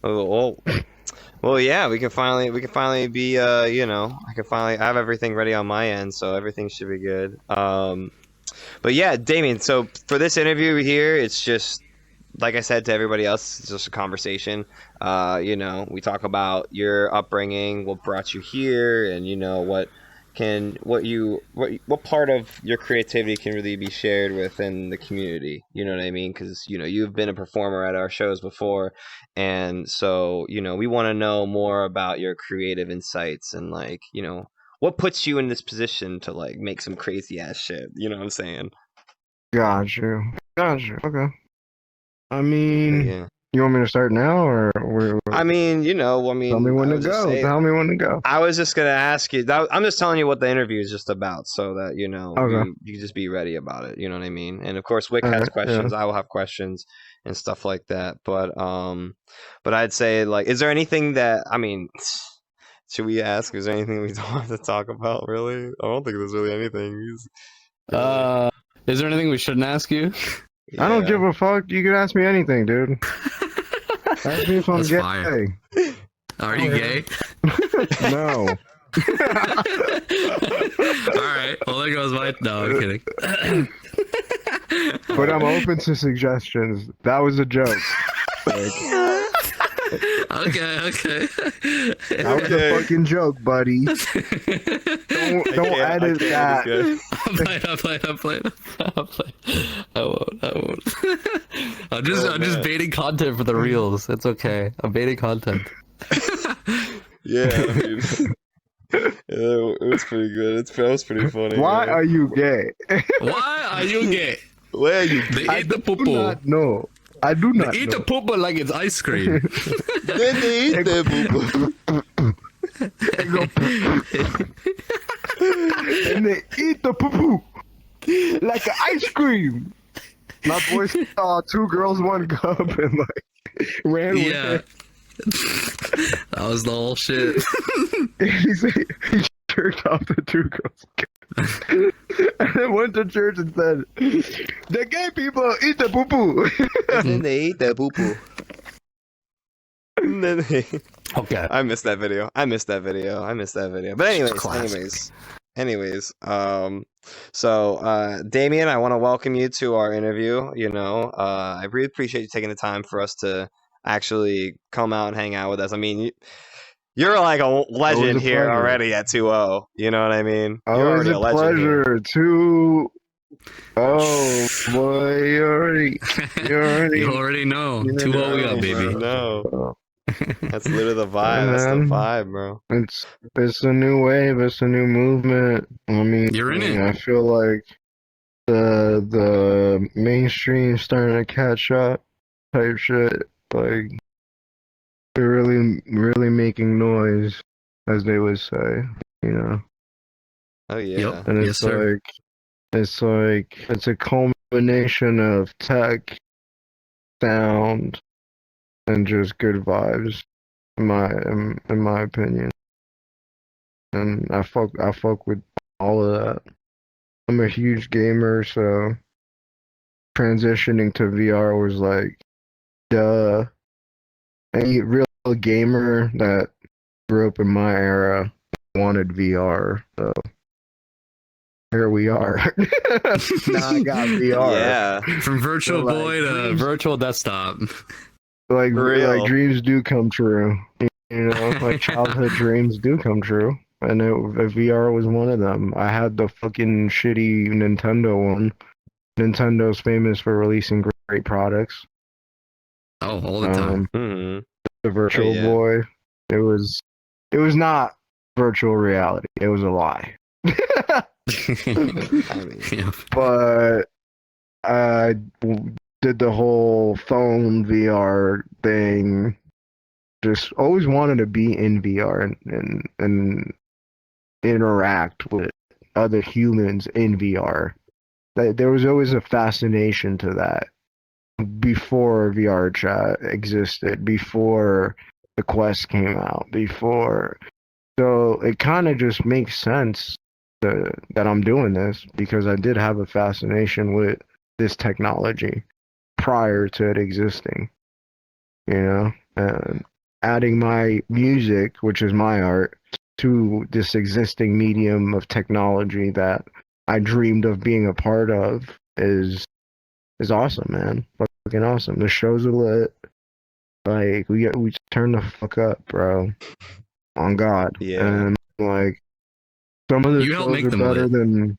Oh, well, yeah, we can finally be I have everything ready on my end, so everything should be good. But yeah, Damien, so for this interview here, it's just like I said to everybody else, it's just a conversation. We talk about your upbringing, what brought you here, and what part of your creativity can really be shared within the community. You know what I mean? Because you've been a performer at our shows before, and so we want to know more about your creative insights and what puts you in this position to like make some crazy ass shit. You know what I'm saying? Got you. Got you. Okay. I But mean, yeah. you want me to start now, or tell me when I to was just go? saying. Tell me when to go. I was just gonna ask you. I'm just telling you what the interview is just about, so that Okay. you just be ready about it. You know what I mean? And of course, Wick All has right. Yeah. questions. I will have questions and stuff like that. But I'd say like, is there anything that should we ask? Is there anything we don't have to talk about? Really? I don't think there's really anything. Really? Uh, is there anything we shouldn't ask you? I don't give Yeah. a fuck. You can ask me anything, dude. Ask me if I'm That's gay. fire. Are you gay? No. All right. Well, there goes my. No, I'm kidding. But I'm open to suggestions. That was a joke. Like, Okay. Okay. that was a fucking joke, buddy. Don't edit that. I'm playing. I won't. I'm just Man. baiting content for the reels. It's okay. I'm baiting content. Yeah, I mean, it was pretty good. That was pretty funny. Why Yeah. are you gay? Why are you gay? Where are you? They I eat the do poo-poo. not know. I do not They eat know. the poo-poo like it's ice cream. Then they eat their boo boo. They go and they eat the poo-poo like an ice cream. My boy saw two girls, one cup, and like ran with Yeah. it. That was the whole shit. He said he jerked off the two girls. And then went to church and said, "The gay people eat the poo-poo." Then they eat their boo boo. Okay. I missed that video. But Classic. anyways. Damien, I want to welcome you to our interview. I really appreciate you taking the time for us to actually come out and hang out with us. I mean, you're like a legend a here pleasure. already at 2-0. You know what I mean? You're Always already a a legend here. pleasure to. Oh boy, you already. You already know. You 2-0 we know, got, baby. No, bro. that's literally the Hey, vibe. That's the man. vibe, bro. It's a new wave. It's a new movement. I mean, You're in it. I feel like the mainstream starting to catch up, type shit. Like they're really making noise, as they would say. You know, Oh yeah. Yep. and Yes, sir. it's a culmination of tech, sound, and just good vibes, in my opinion. And I fuck with all of that. I'm a huge gamer, so transitioning to VR was like, duh. Any real gamer that grew up in my era wanted VR, so here we are. Now I got VR. Yeah. From virtual So, like, boy to dreams- virtual desktop. Like For real. dreams do come true. You know, like childhood dreams do come true. And VR was one of them. I had the fucking shitty Nintendo one. Nintendo's famous for releasing great products. Oh, all the time. hmm The Virtual yeah. Boy. It was not virtual reality. It was a lie. I mean, Yeah. But I did the whole phone VR thing. Just always wanted to be in VR and interact with other humans in VR. There was always a fascination to that before VRChat existed, before the Quest came out, before. So it kind of just makes sense that I'm doing this because I did have a fascination with this technology prior to it existing, you know? And adding my music, which is my art, to this existing medium of technology that I dreamed of being a part of is awesome, man. Fucking awesome. The shows are lit. Like we turn the fuck up, bro. On God. Yeah. And like some of the You help shows make are them better lit. than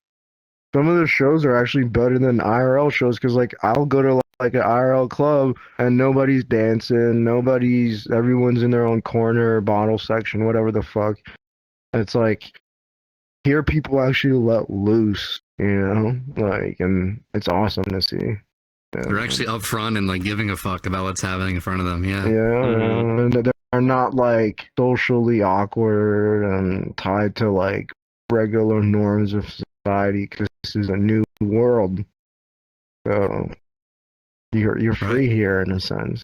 some of the shows are actually better than IRL shows because like I'll go to like an IRL club and nobody's dancing, everyone's in their own corner, bottle section, whatever the fuck. It's like here people actually let loose, you know, like, and it's awesome to see. They're actually upfront and like giving a fuck about what's happening in front of them. Yeah. Yeah, Mhm. and they're not like socially awkward and tied to like regular norms of society because this is a new world. So you're free Right. here in a sense.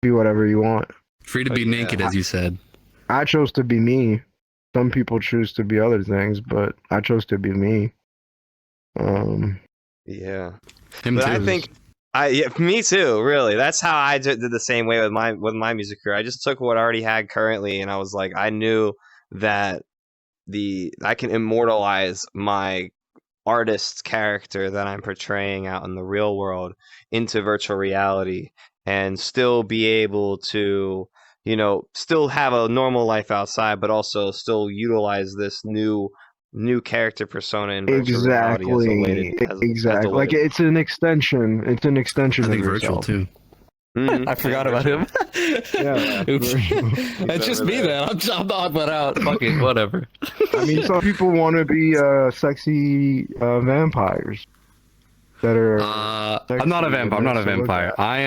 Be whatever you want. Free to Oh, be yeah. naked, as you said. I chose to be me. Some people choose to be other things, but I chose to be me. Yeah. Him But too. I think me too, really. That's how I did the same way with my music career. I just took what I already had currently, and I was like, I knew that I can immortalize my artist's character that I'm portraying out in the real world into virtual reality, and still be able to, still have a normal life outside, but also still utilize this new character persona in virtual reality as a Exactly. as the Exactly. Like way. it's an extension. It's an extension I of think virtual yourself. too. Mhm. I forgot Yeah, about virtual. him. Yeah. Oops. It's just over me there. then. I'm not but out. Fuck it. Whatever. I mean, some people want to be sexy vampires that are I'm not a sexy vampire. and I'm not nice a to look vampire. at. I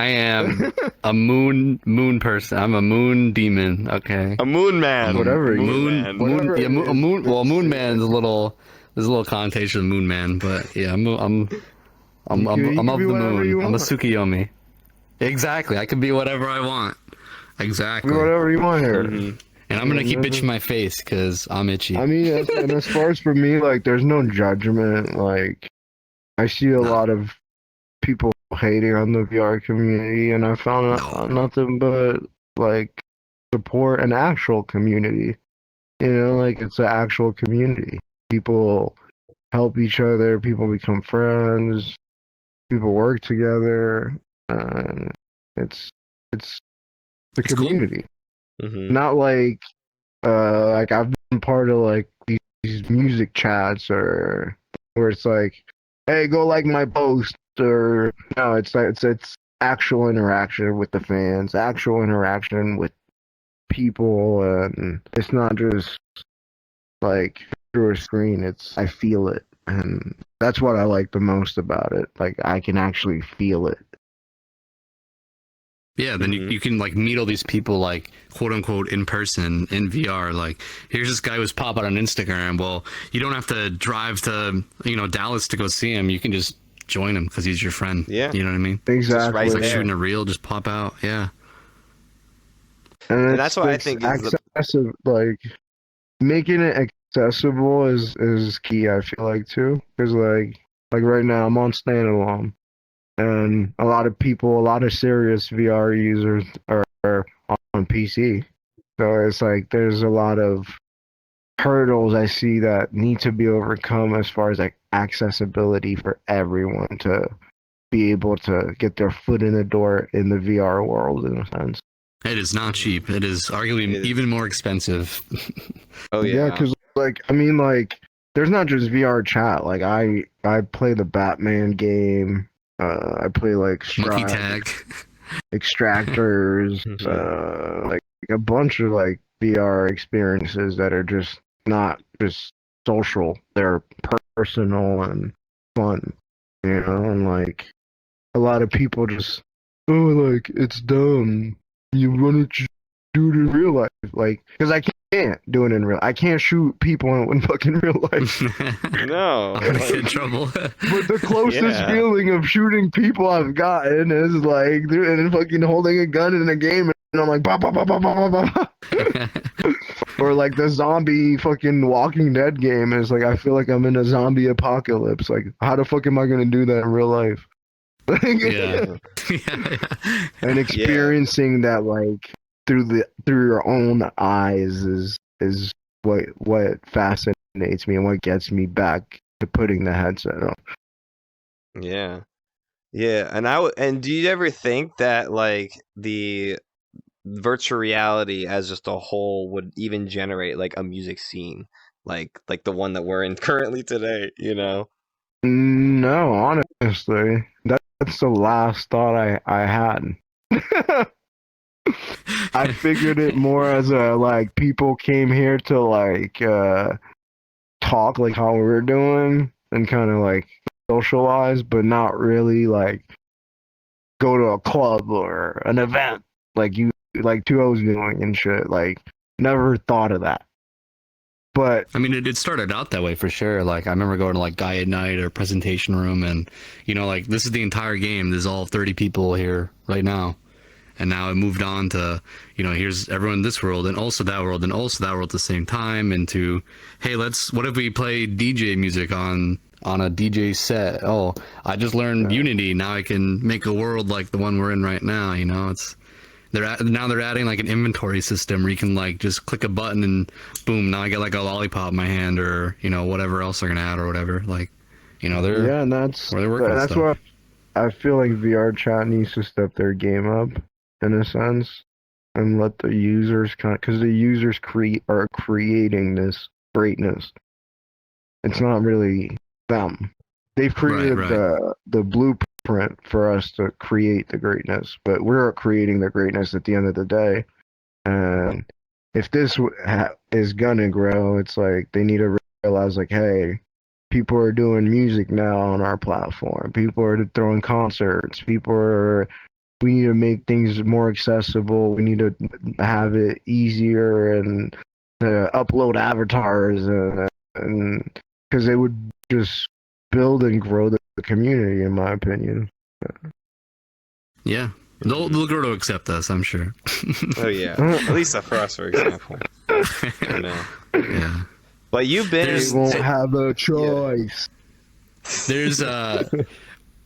am a moon person. I'm a moon demon. Okay. A moon man. Whatever A you- moon Moon, man. moon, Whatever yeah, it is, a moon. Well, moon it's- man is a little. There's a little connotation of moon man, but yeah, I'm you can of be the whatever you moon. I'm a want. Tsukiyomi. Exactly. I can be whatever I want. Be Exactly. whatever you want here. Mhm. And I'm gonna keep And, itching my face because I'm itchy. I mean, and as far as for me, like, there's no judgment. Like, I see a No. lot of people hating on the VR community, and I found No. nothing but like support an actual community. You know, like it's an actual community. People help each other. People become friends. People work together. And it's the It's cool. community. Mhm. Not like I've been part of like these music chats or where it's like, hey, go like my post or no, it's like it's actual interaction with the fans, actual interaction with people, and it's not just like through a screen. It's I feel it, and that's what I like the most about it. Like I can actually feel it. Yeah, then Mhm. you can like meet all these people like quote unquote in person in VR. Like here's this guy who's pop out on Instagram. Well, you don't have to drive to Dallas to go see him. You can just join him because he's your friend. Yeah. You know what I mean? Exactly. It's like there. shooting a reel, just pop out. Yeah. And And that's what I think is the accessible. Like making it accessible is key. I feel like too, because like right now I'm on standalone, and a lot of people, a lot of serious VR users are on PC. So it's like there's a lot of hurdles I see that need to be overcome as far as like accessibility for everyone to be able to get their foot in the door in the VR world in a sense. It is not cheap. It is arguably It is. even more expensive. Oh Yeah, yeah. because like I mean like there's not just VRChat. Like I play the Batman game. I play like Monkey tag. extractors, like a bunch of like VR experiences that are just not just social. They're personal and fun, you know. And like a lot of people just like it's dumb. You want to do it in real life, like because I can't do it in real. I can't shoot people in fucking real life. No. I'm gonna get in trouble. But the closest Yeah. feeling of shooting people I've gotten is like and fucking holding a gun in a game and I'm like bah, bah, bah, bah, bah, bah, bah. Or like the zombie fucking Walking Dead game is like I feel like I'm in a zombie apocalypse. Like how the fuck am I gonna do that in real life? Yeah. Yeah. And experiencing that like through your own eyes is what fascinates me and what gets me back to putting the headset on. Yeah. Yeah, and do you ever think that like the virtual reality as just a whole would even generate like a music scene like the one that we're in currently today, you know? No, honestly, that's the last thought I had. I figured it more as a like people came here to like talk like how we're doing and kind of like socialize, but not really like go to a club or an event like you like 2O's doing and shit. Like never thought of that. But I mean, it started out that way for sure. Like, I remember going to like Guy at Night or presentation room, and like this is the entire game. There's all 30 people here right now, and now it moved on to, here's everyone in this world and also that world and also that world at the same time. And to, hey, what if we play DJ music on a DJ set? Oh, I just learned Unity. Now I can make a world like the one we're in right now. Now they're adding like an inventory system where you can like just click a button and boom, now I get like a lollipop in my hand, or whatever else they're gonna add or whatever. Like, they're yeah, and they're working on that's stuff. what I feel like VRChat needs to step their game up in a sense and let the users because the users are creating this greatness. It's not really them. They've created Right. the blueprint for us to create the greatness, but we're creating the greatness at the end of the day. And if this is gonna grow, it's like they need to realize, like, hey, people are doing music now on our platform. People are throwing concerts. We need to make things more accessible. We need to have it easier and to upload avatars and because it would just build and grow the community, in my opinion. Yeah, they'll grow to accept us, I'm sure. Oh yeah. At least for us, for example. You know. Yeah. But you've been They won't have a choice. There's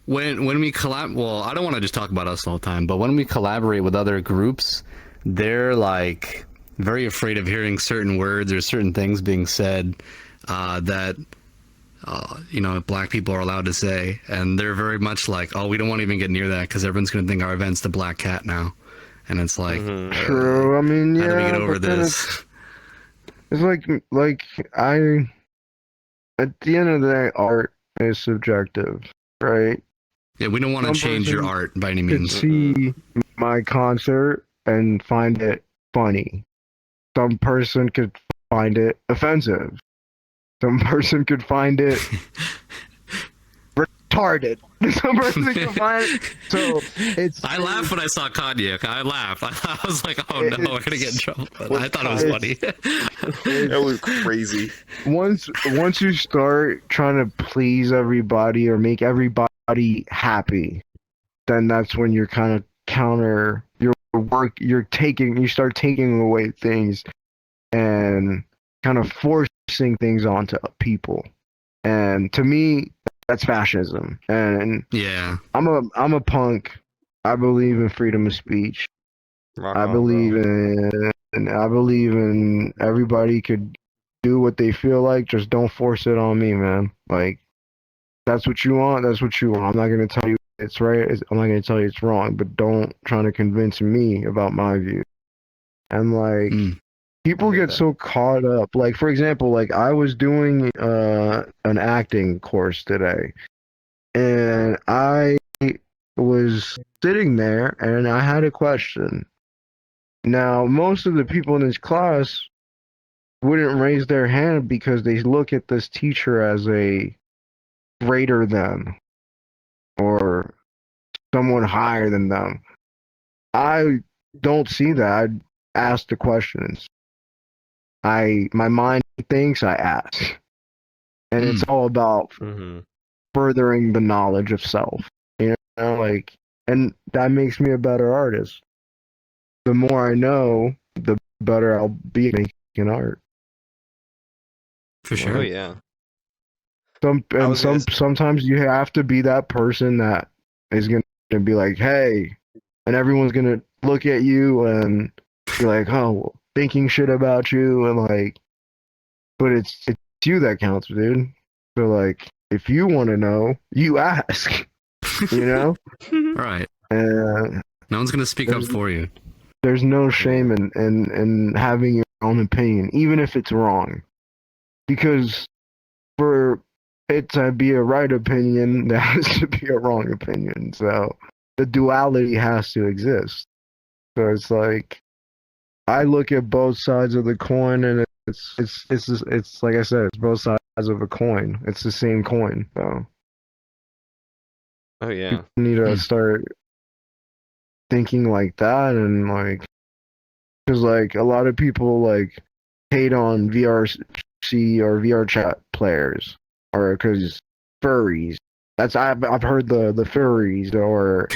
when we collab, well, I don't want to just talk about us all the time, but when we collaborate with other groups, they're like very afraid of hearing certain words or certain things being said that black people are allowed to say, and they're very much like, oh, we don't want to even get near that because everyone's going to think our event's the black cat now, and it's like, true. I mean, yeah, how do we get over but then this? it's like at the end of the day, art is subjective, right? Yeah, we don't want to change your art by any Could means. see my concert and find it funny. Some person could find it offensive. Some person could find it retarded. Some person could find it. So I laughed when I saw Kanye. I laughed. I was like, oh no, we're gonna get in trouble. But I thought it was funny. That was crazy. Once you start trying to please everybody or make everybody happy, then that's when you're kind of counter your work. You start taking away things and kind of forcing things onto people. And to me, that's fascism. And Yeah, I'm a punk. I believe in freedom of speech. Rock I on, believe bro. I believe in everybody could do what they feel like. Just don't force it on me, man. Like that's what you want. That's what you want. I'm not gonna tell you it's right. I'm not gonna tell you it's wrong. But don't try to convince me about my view. And like people get so caught up. Like for example, like I was doing an acting course today, and I was sitting there and I had a question. Now, most of the people in this class wouldn't raise their hand because they look at this teacher as a greater than or someone higher than them. I don't see that. I ask the questions. My mind thinks, I ask. And it's all about furthering the knowledge of self. Like, and that makes me a better artist. The more I know, the better I'll be at making art. for sure. Oh yeah. Sometimes you have to be that person that is gonna be like, hey, and everyone's gonna look at you and be like, oh, thinking shit about you, and like, but it's you that counts, dude. So like, if you want to know, you ask, you know. Right. And No one's gonna speak up for you. there's no shame in having your own opinion, even if it's wrong, because for it to be a right opinion, there has to be a wrong opinion. So the duality has to exist. So it's like I look at both sides of the coin, and it's like I said, it's both sides of a coin. It's the same coin. So Oh yeah. you need to start thinking like that, and like, because like a lot of people like hate on VRC or VRChat players, or because furries. That's I've heard the furries or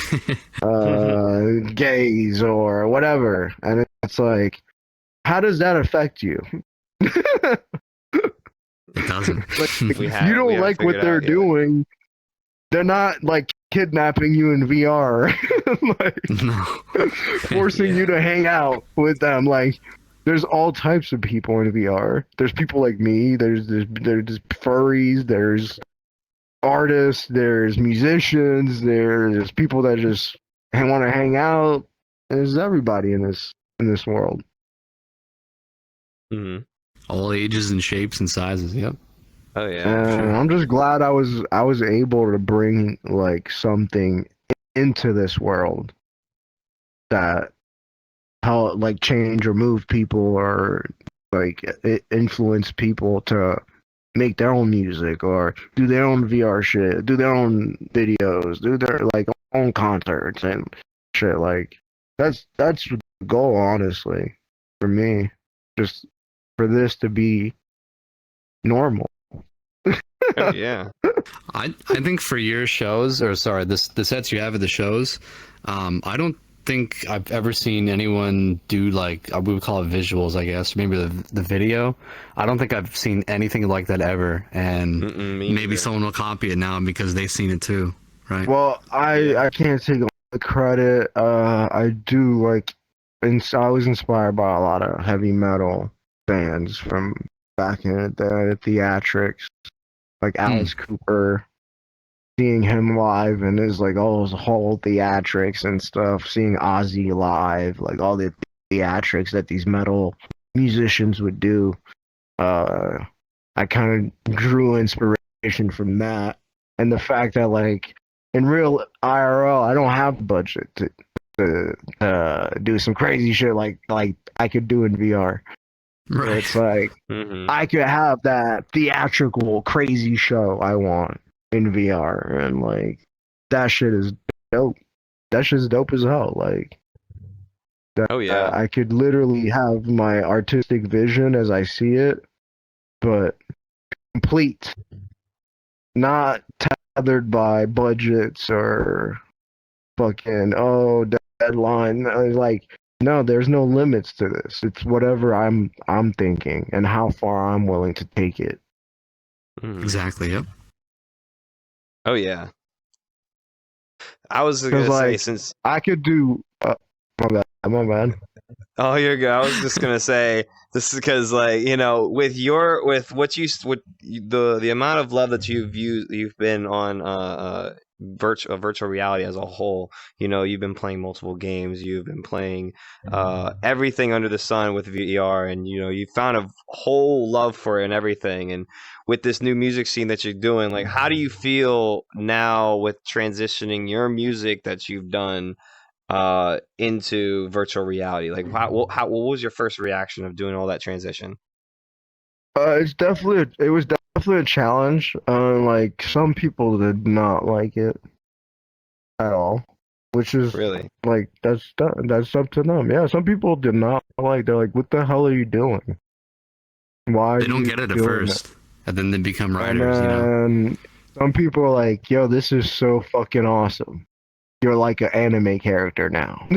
gays or whatever, and it's like, how does that affect you? It doesn't. Like, We you haven't don't like what figured they're out yet. doing. They're not like kidnapping you in VR, like No. forcing you to hang out with them. Like, there's all types of people in VR. There's people like me. There's furries. There's artists. There's musicians. There's people that just want to hang out. There's everybody in this world. Hmm. All ages and shapes and sizes. Yep. Oh yeah. And Sure. I'm just glad I was able to bring like something into this world that how like change or move people, or like it influence people to make their own music or do their own VR shit, do their own videos, do their like own concerts and shit. Like that's the goal, honestly, for me. Just for this to be normal. Oh yeah. I think for your shows, or sorry, the sets you have at the shows, I don't think I've ever seen anyone do like we would call it visuals, I guess, maybe the video. I don't think I've seen anything like that ever, and Me maybe neither. someone will copy it now because they've seen it too, right? Well, Yeah. I can't take all the credit. I do like, and I was inspired by a lot of heavy metal bands from back in the theatrics, like Alice Cooper. Seeing him live and his like all those whole theatrics and stuff. Seeing Ozzy live, like all the theatrics that these metal musicians would do. I kind of drew inspiration from that, and the fact that like in real IRL, I don't have the budget to do some crazy shit like I could do in VR. Right. It's like Hmm. I could have that theatrical crazy show I want in VR, and like that shit is dope. That shit's dope as hell. Like that, Oh yeah. I could literally have my artistic vision as I see it, but complete, not tethered by budgets or fucking deadline. Like no, there's no limits to this. It's whatever I'm thinking and how far I'm willing to take it. Mhm. Exactly. Yep. Oh yeah. I was Because gonna say like since. I could do. My bad. Oh, you're good. I was just gonna say this is because, like, with what the amount of love that you've been on virtual reality as a whole. You've been playing multiple games. You've been playing everything under the sun with VR, and you found a whole love for it and everything. And with this new music scene that you're doing, like, how do you feel now with transitioning your music that you've done into virtual reality? Like, what was your first reaction of doing all that transition? It was definitely a challenge. Like some people did not like it at all, which is Really? like that's up to them. Yeah, some people did not like. They're like, "What the hell are you doing? Why are They don't you get it at doing it?" first, and then they become And writers. then some people are like, "Yo, this is so fucking awesome. You're like an anime character now."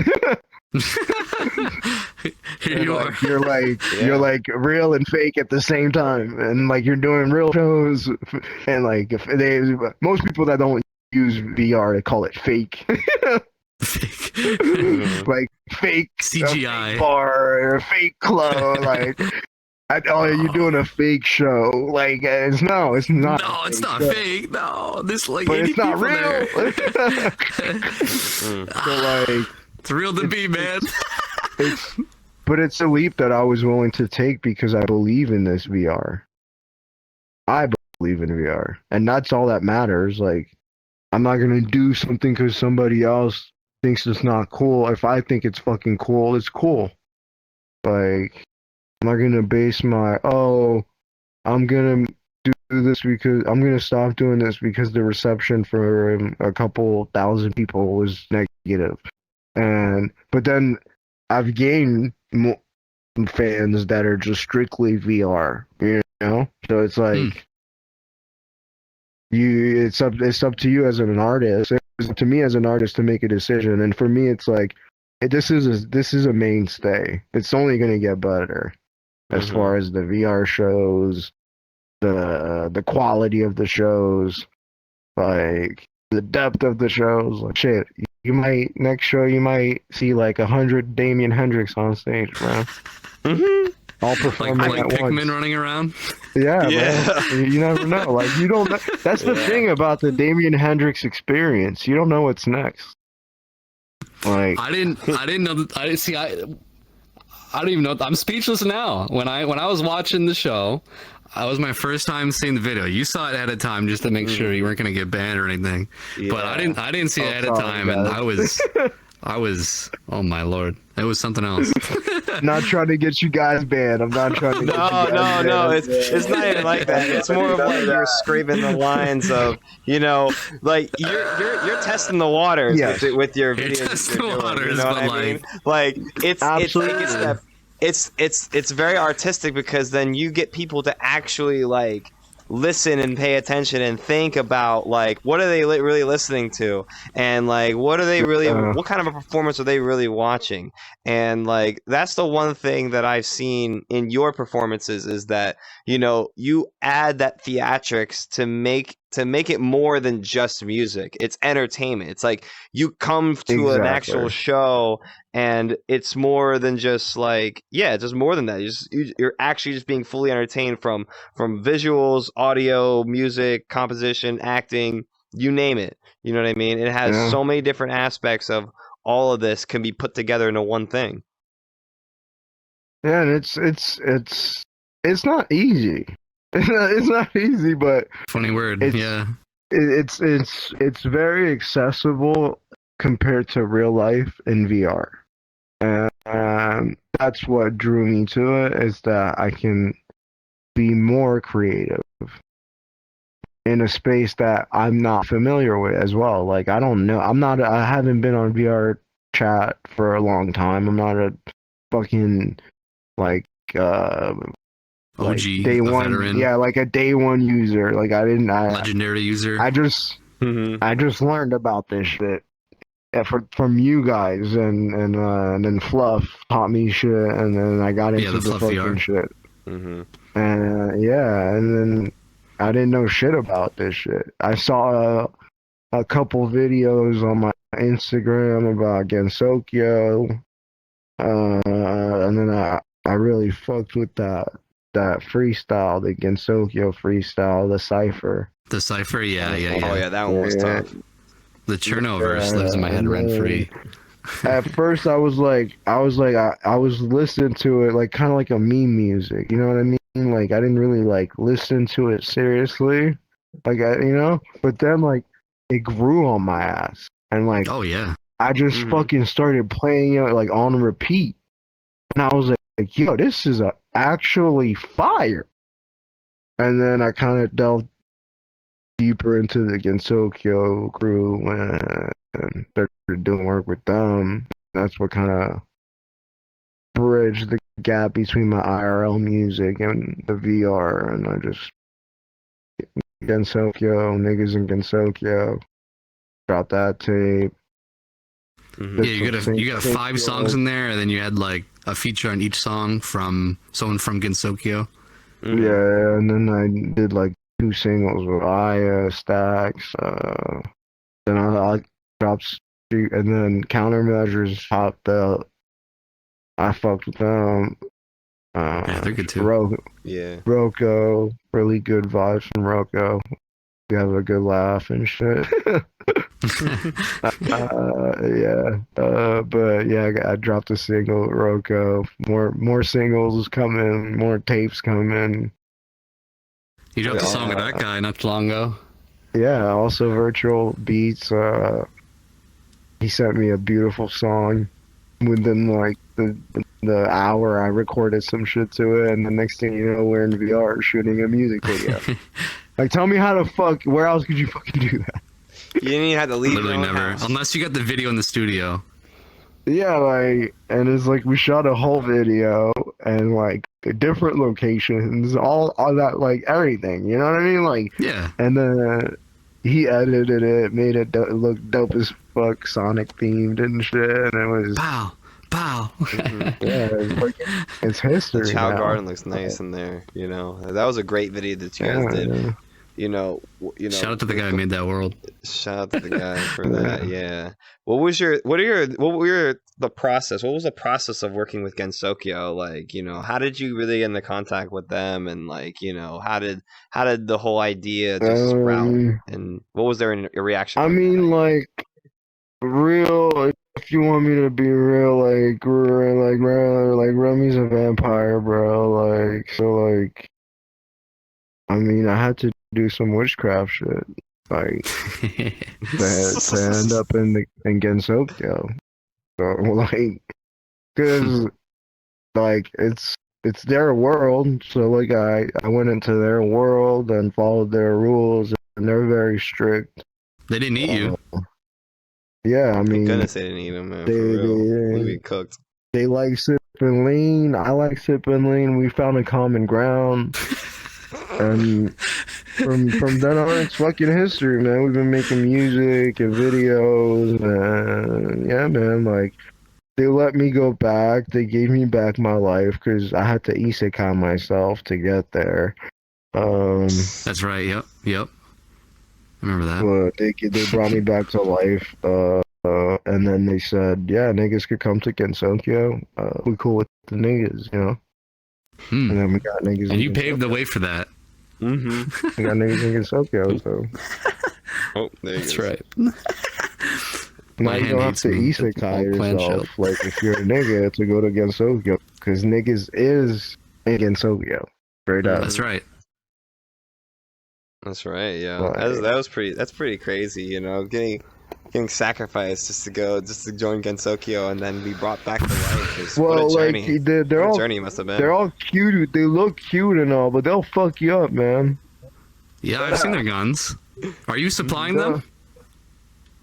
Here you are. You're like Yeah. you're like real and fake at the same time, and like you're doing real shows, and like if most people that don't use VR to call it fake. Fake. Like fake CGI. fake bar or fake club. Like, you're doing a fake show. Like, it's not. No, it's not fake. No, there's like But 80 it's not people there. real. So like, It's real to be, man. but it's a leap that I was willing to take because I believe in this VR. I believe in VR, and that's all that matters. Like, I'm not gonna do something because somebody else thinks it's not cool. If I think it's fucking cool, it's cool. Like, I'm not gonna base I'm gonna do this because I'm gonna stop doing this because the reception for a couple thousand people was negative. But then I've gained fans that are just strictly VR, you know? So it's like it's up to you as an artist. It's up to me as an artist to make a decision. And for me, it's like this is a mainstay. It's only gonna get better as far as the VR shows, the quality of the shows, like the depth of the shows. Like shit, next show you might see like 100 Damien Hendrix on stage, bro. All performing like at Pikmin once. running around. Yeah, man. You never know. Like you don't know. That's the thing about the Damien Hendrix experience. You don't know what's next. Like I didn't know that. I didn't see. I don't even know. I'm speechless now. When I was watching the show, it was my first time seeing the video. You saw it ahead of time just to make sure you weren't gonna get banned or anything. Yeah. But I didn't see it ahead of time, and I was oh my lord, it was something else. not trying to get you guys banned. I'm not trying to get you guys banned. No. It's not even like that. It's more of like you're scraping the lines of, like you're testing the waters with your videos. You're testing the doing, waters, you know what but I mean? Like it's very artistic because then you get people to actually like listen and pay attention and think about like what are they really listening to, and like what are they really what kind of a performance are they really watching. And like that's the one thing that I've seen in your performances is that you add that theatrics to make it more than just music. It's entertainment. It's like you come to an actual show and it's more than just like it's just more than that. You're actually just being fully entertained from visuals, audio, music, composition, acting, you name it. You know what I mean? It has so many different aspects of all of this can be put together into one thing. Yeah, and it's not easy. It's not easy, but funny word. It's very accessible compared to real life in VR. And that's what drew me to it, is that I can be more creative in a space that I'm not familiar with as well. Like I don't know. I haven't been on VRChat for a long time. I'm not a fucking like OG, day one veteran. like a day one user. Like legendary user. I just learned about this shit from you guys, and then Fluff taught me shit, and then I got into the fucking VR shit. And and then I didn't know shit about this shit. I saw a couple videos on my Instagram about Gensokyo, and then I really fucked with that freestyle, the Gensokyo freestyle, the cipher. The cipher, yeah. Oh yeah, that one was tough. The Chernoverse lives in my head rent free. At first, I was listening to it like kind of like a meme music. You know what I mean? Like I didn't really like listen to it seriously, like But then like it grew on my ass, and like I just fucking started playing it like on repeat, and I was like, yo, this is actually fire. And then I kind of delved deeper into the Gensokyo crew and started doing work with them. That's what kind of bridged the gap between my IRL music and the VR, and I just Gensokyo, niggas in Gensokyo, dropped that tape. You got 5 songs in there, and then you had like a feature on each song from someone from Gensokyo. Yeah, and then I did like 2 singles with Aya, Stacks, Then I dropped, and then Countermeasures hopped out. I fucked with them. Yeah, they're good too. Yeah. Roko, really good vibes from Roko. We have a good laugh and shit. Yeah. But yeah, I dropped a single with Roko. More singles coming, more tapes coming. You dropped a song with that guy not too long ago. Yeah, also Virtual Beats. He sent me a beautiful song. Within like the hour, I recorded some shit to it, and the next thing you know, we're in VR shooting a music video. Like, tell me how to fuck. Where else could you fucking do that? You didn't even have to leave. Literally your own never, house. unless you got the video in the studio. Yeah, like, and it's like we shot a whole video and like different locations, all that, like everything. You know what I mean? Like, Yeah. and then he edited it, made it look dope as fuck, Sonic themed and shit, and it was. Pow, pow. Yeah, it's history. The Chow now. Garden looks nice in there. You know, that was a great video that you guys did. Yeah. You know. Shout out to the guy who made that world. Shout out to the guy for that. Yeah. What were the process? What was the process of working with Gensokyo? Like, you know, how did you really get into contact with them? And like, you know, how did the whole idea just sprout? And what was their reaction? I mean, like, real. If you want me to be real, like Remy's a vampire, bro. Like, so, like, I mean, I had to do some witchcraft shit, like, to end up in Gensokyo. So, like, cause, like, it's their world. So, like, I went into their world and followed their rules, and they're very strict. They didn't eat you. Yeah, I mean, Thank goodness they didn't eat him, man. For real. We cooked. They like sipping lean. I like sipping lean. We found a common ground. And from then on, it's fucking history, man. We've been making music and videos, and yeah, man. Like, they let me go back. They gave me back my life because I had to isekai myself to get there. That's right. Yep. I remember that. But they brought me back to life. And then they said, yeah, niggas could come to Gensokyo. We cool with the niggas, you know. And then we got niggas. And you paved the way for that. Mm-hmm. We got niggas in Gensokyo, so. Oh, there you go. That's right. Now you don't have to isekai yourself, like, if you're a nigga, to go to Gensokyo, because niggas is in Gensokyo. Straight up. That's right. That's right. Yeah, Right. that's pretty crazy. You know, getting sacrificed just to join Gensokyo and then be brought back to life. What a journey. they're all journey must have been. They're all cute. They look cute and all, but they'll fuck you up, man. Yeah, I've seen their guns. Are you supplying them?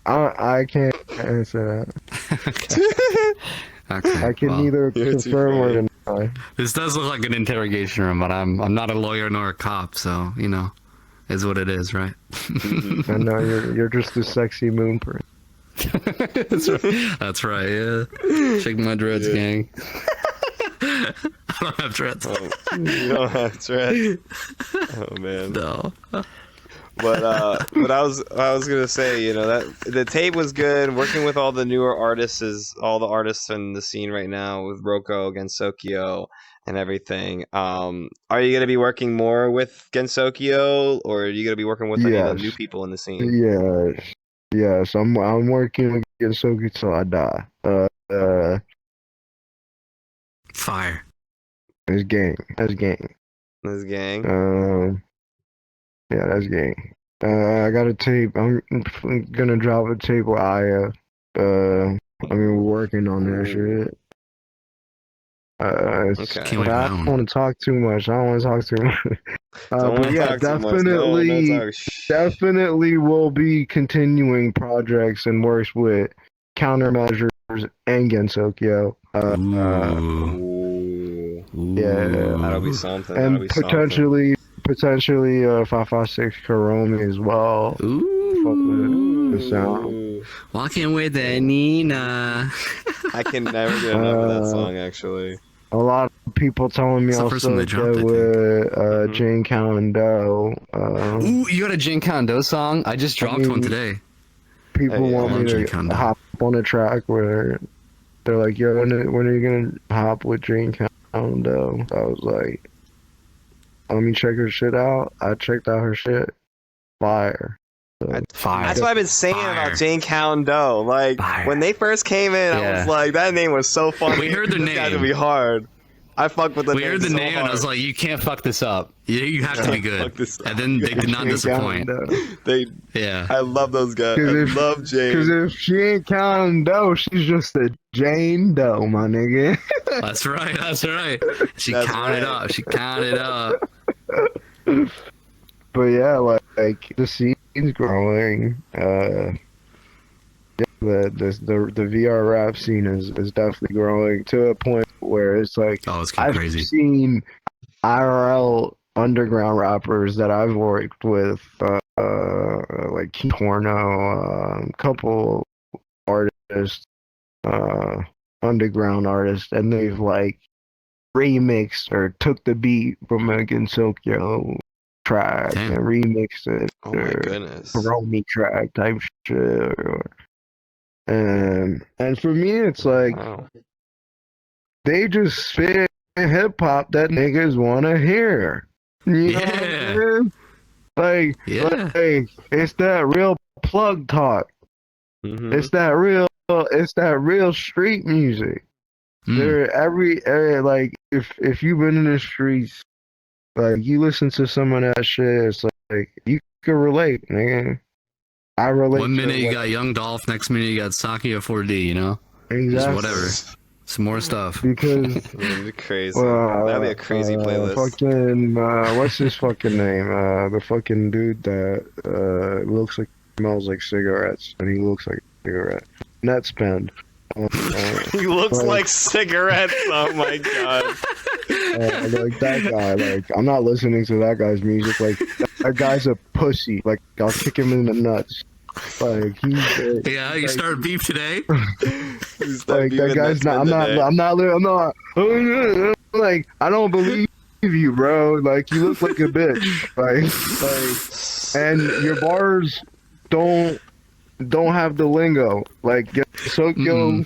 I can't answer that. Okay, I can neither confirm or deny. This does look like an interrogation room, but I'm not a lawyer nor a cop, so you know, is what it is, right? I know you're just a sexy moon person. That's right. Yeah. Shake my dreads, gang. I don't have dreads. Oh, you don't have dreads. Oh man. No. But I was gonna say, you know, that the tape was good. Working with all the newer artists, all the artists in the scene right now with Roko, Gensokyo, and everything. Are you gonna be working more with Gensokyo, or are you gonna be working with any of the new people in the scene? Yes. I'm working with Gensokyo till I die. Fire. That's gang. This gang. Yeah, that's gang. I got a tape. I'm gonna drop a tape with Aya. I mean, we're working on that shit. Okay. Can't wait for I that don't one. want to talk too much. But yeah, definitely will be continuing projects and works with Countermeasures and Gensokyo. Yeah, that'll be something. And potentially 556 Karomi as well. Ooh. The sound. Walking with the Nina. I can never get enough of that song, actually. A lot of people telling me It's the first one also they dropped, that with Jane Calendar. Ooh, you got a Jane Kondo song? I just dropped one today. people Hey, want Love me Jane to Fonda. hop on a track where they're like, "Yo, when are you gonna hop with Jane Condo?" I was like, "Let me check her shit out." I checked out her shit. Fire. So, Fire. That's what I've been saying Fire. about Jane Condo. Like Fire. when they first came in, I Yeah. was like, that name was so funny. We heard the This guy's name. gonna be hard. I fucked with the We name heard the so name, hard. and I was like, "You can't fuck this up. You have to be good." Fuck this up. And then they did not Jane disappoint. Condo. They, Yeah. I love those guys. I 'Cause if- love Cause Jane. if she ain't counting dough, she's just a Jane Doe, my nigga. That's right. That's right. She That's counted right. up. She counted up. But yeah, like the scene's growing. Yeah, the VR rap scene is definitely growing to a point where it's like Oh, it's getting I've crazy. seen IRL underground rappers that I've worked with, like Porno, couple artists, underground artists, and they've like remixed or took the beat from Megan Silkyo track Damn. and remixed it, Oh my or goodness. Romy track type shit, and for me it's like Wow. they just spit hip hop that niggas wanna hear. You know what I'm Yeah. saying? Like, Yeah. like it's that real plug talk. Mhm. It's that real street music. Mm. There like if you've been in the streets, like you listen to some of that shit, it's like you can relate, nigga. I relate. One minute to you what- got Young Dolph, next minute you got Saki or 4D, you know? exactly. Just whatever. Some more stuff. Because That'd be crazy. That'd be a crazy playlist. Fucking what's his fucking name? The fucking dude that looks like smells like cigarettes and he looks like a cigarette. Net spend. He looks Like- like cigarettes. Oh my god. Like that guy. Like I'm not listening to that guy's music. Like that guy's a pussy. Like I'll kick him in the nuts. Like he's. Yeah, you start beef today? Like that guy's not. I'm not. Like I don't believe you, bro. Like you look like a bitch. Like, and your bars don't have the lingo. Like Sokyo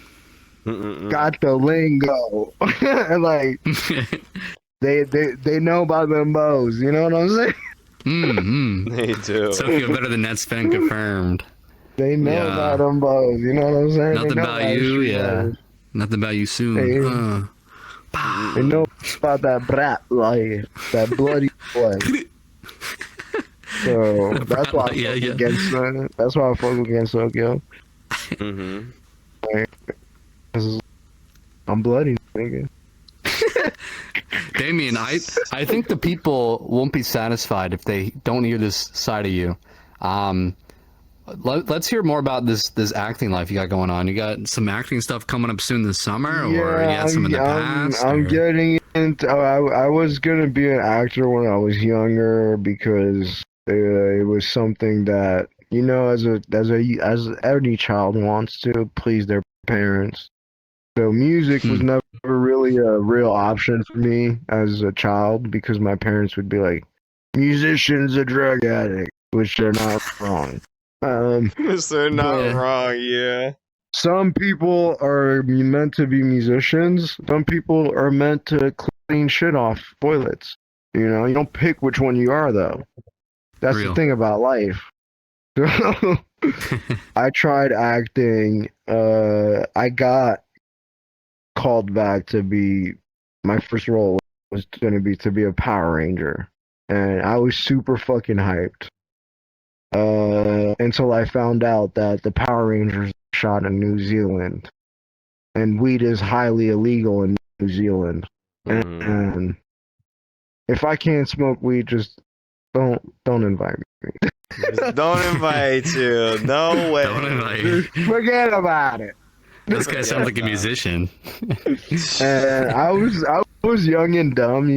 got the lingo. And like they know about them bows. You know what I'm saying? Mm-hmm. They do. Sokyo better than Net Spend confirmed. They know Yeah. about them bows. You know what I'm saying? Nothing They know about you, street yeah. bows. Nothing about you soon. Hey. They know about that brat life, that bloody life. So that's why I Yeah, fuck yeah. against that's why I fuck against Tokyo. Mhm. 'Cause I'm bloody, nigga. Damien, I think the people won't be satisfied if they don't hear this side of you. Let's hear more about this acting life you got going on. You got some acting stuff coming up soon this summer, or you had some in the past? I'm or- getting into. I was gonna be an actor when I was younger because it was something that as any child wants to please their parents. So music was never really a real option for me as a child because my parents would be like, "Musician's a drug addict," which they're not wrong. They're not Yeah. wrong, yeah. Some people are meant to be musicians. Some people are meant to clean shit off toilets. You don't pick which one you are, though. That's Real. the thing about life. I tried acting. I got called back to be. My first role was going to be a Power Ranger, and I was super fucking hyped. Until I found out that the Power Rangers shot in New Zealand, and weed is highly illegal in New Zealand. Mhm. And if I can't smoke weed, just don't invite me. Just don't invite you. No way. Don't invite. Just forget about it. This guy sounds like a musician. And I was young and dumb,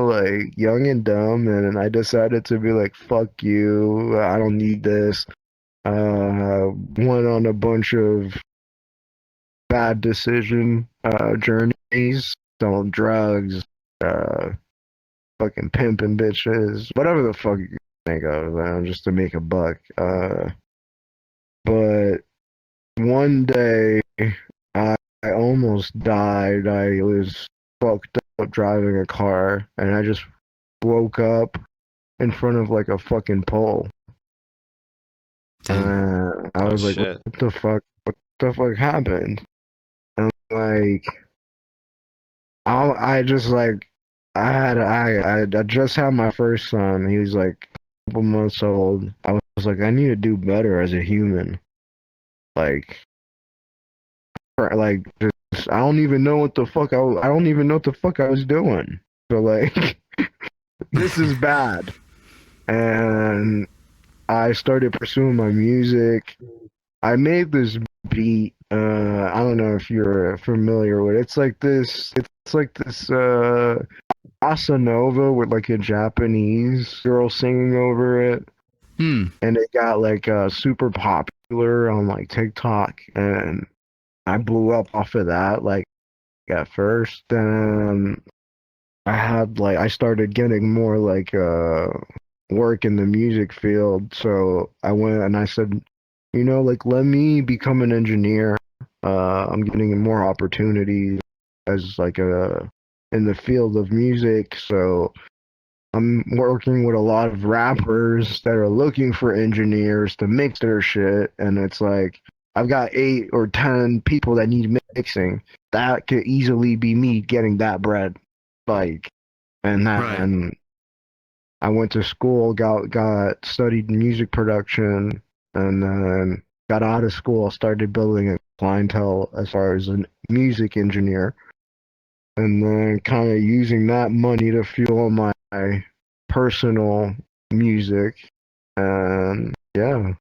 like young and dumb, and I decided to be like, "Fuck you! I don't need this." Went on a bunch of bad decision journeys, selling drugs, fucking pimping bitches, whatever the fuck you think of, just to make a buck. But one day, I almost died. I was fucked up driving a car, and I just woke up in front of like a fucking pole. I Oh was like, shit. what the fuck? What the fuck happened? And like, I just like, I just had my first son. He was like a couple months old. I was like, I need to do better as a human. Like, just, I don't even know what the fuck I don't even know what the fuck I was doing. So like, this is bad. And I started pursuing my music. I made this beat. I don't know if you're familiar with it. It's like this bossa nova with like a Japanese girl singing over it. Hmm. And it got like super popular on like TikTok, and I blew up off of that like at first. Then I started getting more like work in the music field, so I went and I said, you know, like let me become an engineer. I'm getting more opportunities as like a in the field of music, so I'm working with a lot of rappers that are looking for engineers to mix their shit, and it's like I've got 8 or 10 people that need mixing. That could easily be me getting that bread, like, and Right. then I went to school, got studied music production, and then got out of school, started building a clientele as far as a music engineer, and then kind of using that money to fuel my personal music, and yeah,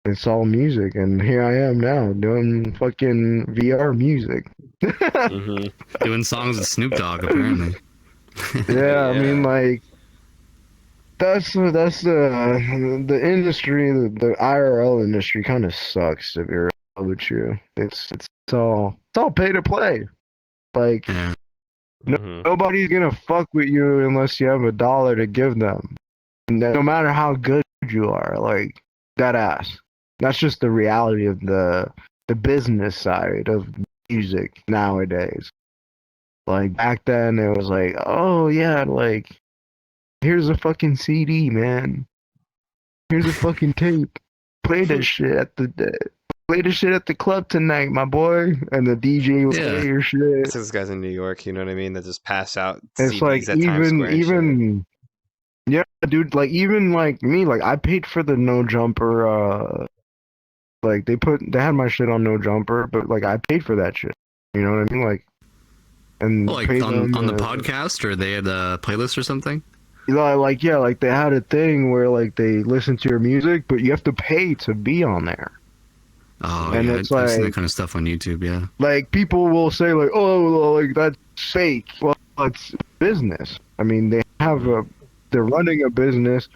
it's all music, and here I am now doing fucking VR music. Mm-hmm. Doing songs with Snoop Dogg, apparently. Yeah, I mean, Yeah. like that's the industry, the IRL industry kind of sucks to be real with you. It's all pay to play. Like Yeah. Mm-hmm. nobody's gonna fuck with you unless you have a dollar to give them. No matter how good you are, like that ass. That's just the reality of the business side of music nowadays. Like back then, it was like, oh yeah, like here's a fucking CD, man. Here's a fucking tape. Play that shit at play the shit at the club tonight, my boy. And the DJ will Yeah. play your shit. Those guys in New York, you know what I mean? That just pass out It's like CDs at Times Square and shit. even yeah, dude, like even like me, like I paid for the No Jumper like they had my shit on No Jumper, but like I paid for that shit. You know what I mean? Like and Like paid them on the podcast, or they had a playlist or something. like yeah, like they had a thing where like they listen to your music, but you have to pay to be on there. Oh And yeah, it's I've seen that like kind of stuff on YouTube. Yeah. people will say like, oh, well, like that's fake. Well, it's business. I mean, they're running a business.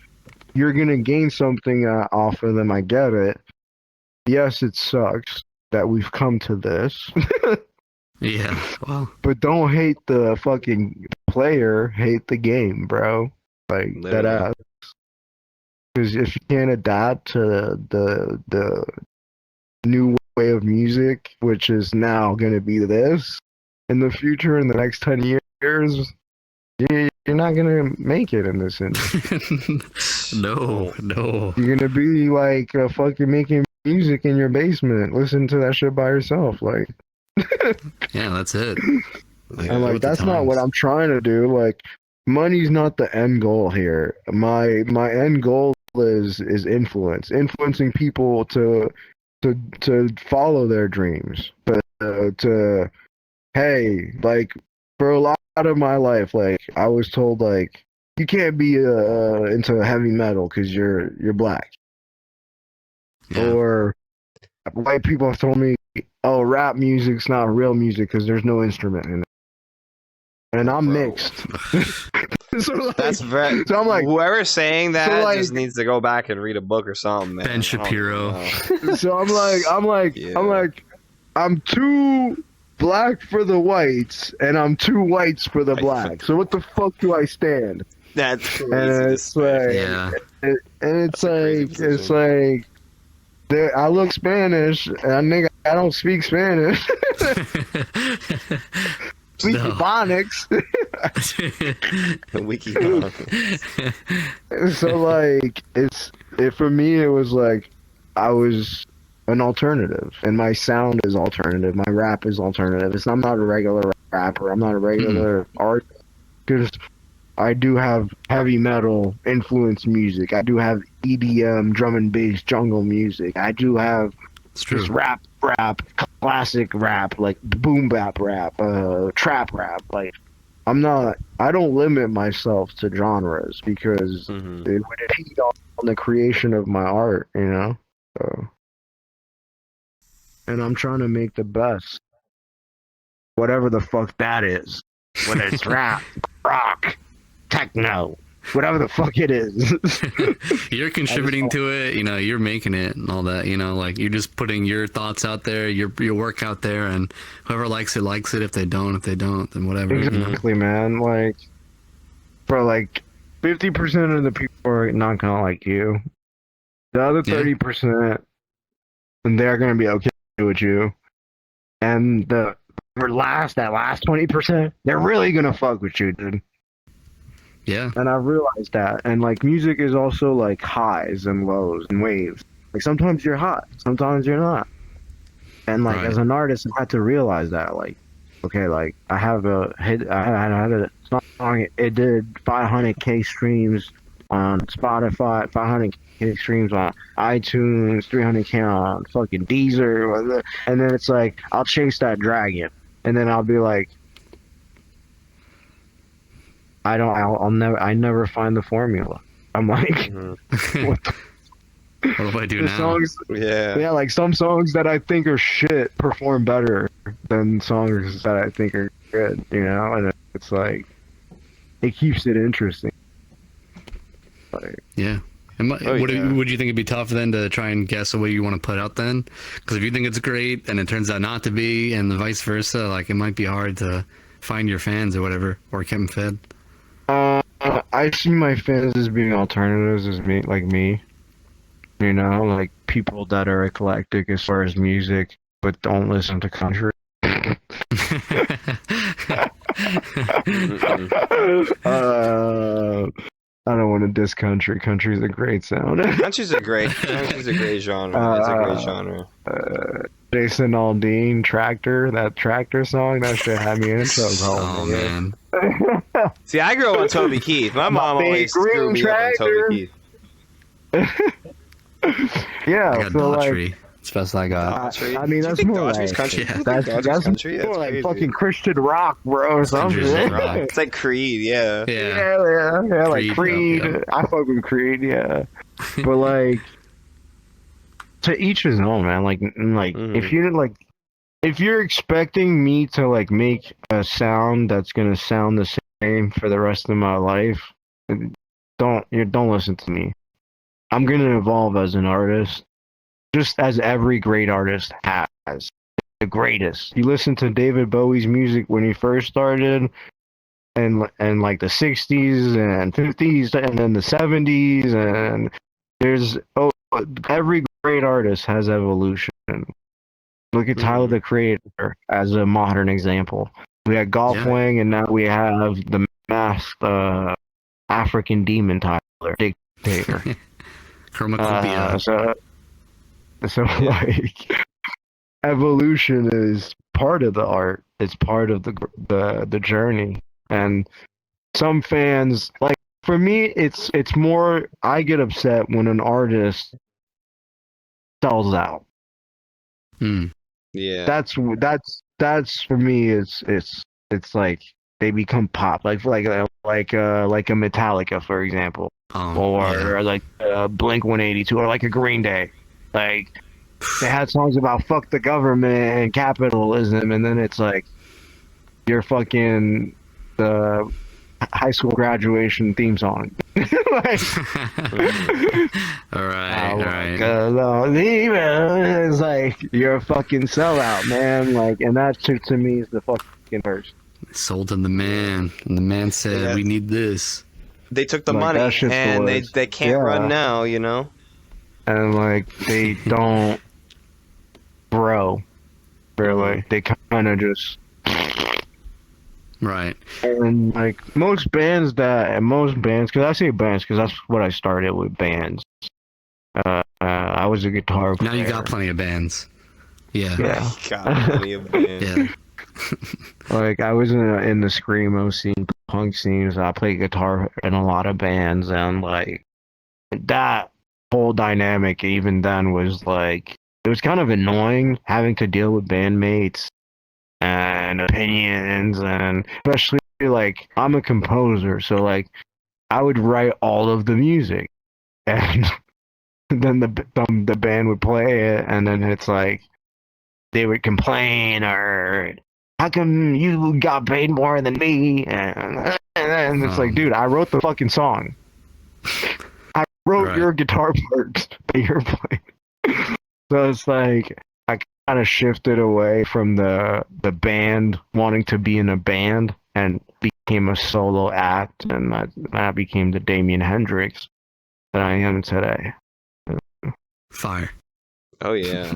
You're gonna gain something off of them. I get it. Yes, it sucks that we've come to this, Yeah. Well. but don't hate the fucking player. Hate the game, bro. Like that Literally. ass. Because if you can't adapt to the new way of music, which is now going to be this in the future, in the next 10 years, you're not going to make it in this industry. No. You're going to be like fucking making music in your basement, listen to that shit by yourself. Like, Yeah, that's it. Like, and go like, with the that's not what times. I'm trying to do. Like, money's not the end goal here. My end goal is influencing people to follow their dreams, but to hey, like for a lot of my life, like I was told like you can't be into heavy metal because you're black, Yeah. or white people have told me, oh, rap music's not real music because there's no instrument in it, and I'm Bro. mixed. So like, That's very. so I'm like, Whoever's saying so that like, just needs to go back and read a book or something, man. Ben I don't even Shapiro. know. so Yeah. I'm too black for the whites, and I'm too whites for the black. So what the fuck do I stand? That's crazy And to it's say. like, Yeah. and it's That's a crazy like, it's position. like, I look Spanish, and nigga, I don't speak Spanish. Speak No. Ebonics. Wiki. So like for me it was like I was an alternative, and my sound is alternative. My rap is alternative. I'm not a regular rapper. I'm not a regular artist because I do have heavy metal influence music. I do have EDM, drum and bass, jungle music. I do have It's true. just rap, classic rap, like boom bap rap, trap rap. Like I don't limit myself to genres because Mm-hmm. it would impede on the creation of my art, you know? So, and I'm trying to make the best, whatever the fuck that is. Whether it's rap, rock, techno, whatever the fuck it is. You're contributing to it, you know, you're making it and all that, you know, like you're just putting your thoughts out there, your work out there, and whoever likes it likes it. If they don't, then whatever. You know? Exactly, man. Like, bro, like 50% of the people are not gonna like you. The other 30%, and they're gonna be okay with you. And that last 20%, they're really gonna fuck with you, dude. Yeah. And I realized that. And like music is also like highs and lows and waves. Like sometimes you're hot, sometimes you're not. And like Right. as an artist, I had to realize that. Like, okay, like I had a song. It did 500K streams on Spotify, 500K streams on iTunes, 300K on fucking Deezer, and then it's like I'll chase that dragon, and then I'll be like, I never find the formula. I'm like, Mm-hmm. what the What do I do the now? songs? Yeah. Yeah, like some songs that I think are shit perform better than songs that I think are good, you know? And it's like, it keeps it interesting. Like, Yeah. And Oh, yeah. would you think it'd be tough then to try and guess what you want to put out then? Because if you think it's great and it turns out not to be, and the vice versa, like it might be hard to find your fans or whatever, or keep them fed. I see my fans as being alternatives, as me, like me. You know, like people that are eclectic as far as music, but don't listen to country. I don't want to diss country. Country's a great sound. Country's a great genre. It's a great genre. Jason Aldean, Tractor, that Tractor song, that shit had me into it. Oh man. See, I grew up on Toby Keith. My mom big always screwed me up on Toby tractor. Keith. Yeah, I got so like, Daughtry. It's best I got. Daughtry? I mean, Do you that's think more Daughtry's like- country. Yeah. You think Daughtry's country? That's more like crazy. fucking Christian rock, bro, or something. Christian rock. It's like Creed, yeah. Yeah. Yeah, like Creed, Creed. yeah. I fuck with Creed, yeah. But like, to each his own, man. Like, Mhm. if you're expecting me to like make a sound that's gonna sound the same for the rest of my life, don't listen to me. I'm gonna evolve as an artist, just as every great artist has. The greatest. You listen to David Bowie's music when he first started, and like the 60s and 50s and then the 70s, and every great artist has evolution. Look at Tyler the Creator as a modern example. We had Golf Yeah. Wang, and now we have the masked African demon Tyler, dictator. Chromacopia. So like, evolution is part of the art. It's part of the journey. And some fans, like, for me, it's more, I get upset when an artist sells out. Yeah. That's for me. It's like they become pop, like a Metallica, for example, or like Blink 182, or like a Green Day. Like, they had songs about fuck the government and capitalism, and then it's like your fucking the high school graduation theme song. Like, all right. It's like, you're a fucking sellout, man. Like, and that shit to me is the fucking worst. Sold to the man, and the man said, Yeah. "We need this." They took the Like, money that shit's the and worst. they can't Yeah. run now, you know? and like they don't grow really. They kind of just Right. and like most bands, because I say bands because that's what I started with bands. I was a guitar Now player. you got plenty of bands. Yeah. Yeah. Got plenty of bands. Yeah. Like I was in the screamo scene, punk scene, so I played guitar in a lot of bands, and like that whole dynamic even then was like it was kind of annoying having to deal with bandmates and opinions, and especially like I'm a composer, so like I would write all of the music, and then the band would play it, and then it's like they would complain or how come you got paid more than me, and it's like, dude, I wrote the fucking song. I wrote your guitar parts that you're playing. So it's like I kind of shifted away from the band wanting to be in a band and became a solo act, and I became the Damien Hendrix that I am today. Fire. Oh yeah.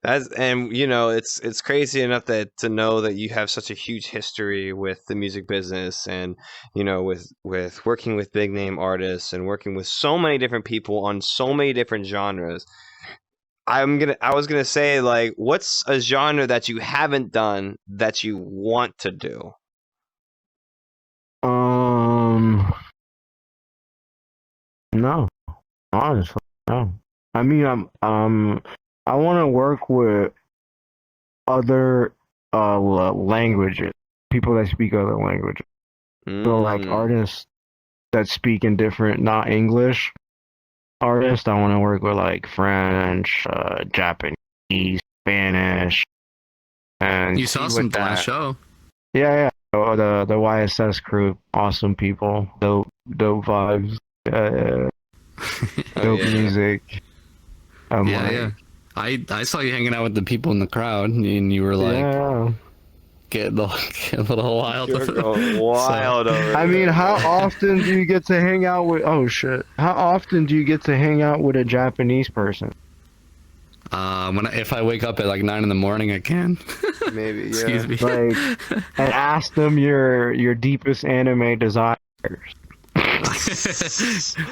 And you know, it's crazy enough that to know that you have such a huge history with the music business, and you know, with working with big name artists and working with so many different people on so many different genres. I was gonna say, like, what's a genre that you haven't done that you want to do? No, honestly, no. I mean, I want to work with other languages, people that speak other languages. So like artists that speak in different, not English artists. I want to work with like French, Japanese, Spanish, and You saw some last show. Yeah. Oh, the YSS crew, awesome people, dope vibes, dope music. Yeah. I saw you hanging out with the people in the crowd, and you were like, get a little wild. You're going wild over I mean, there, how man. often do you get to hang out with? Oh shit! How often do you get to hang out with a Japanese person? If I wake up at like 9 in the morning, I can. Maybe, yeah. Excuse me. Like, and ask them your deepest anime desires.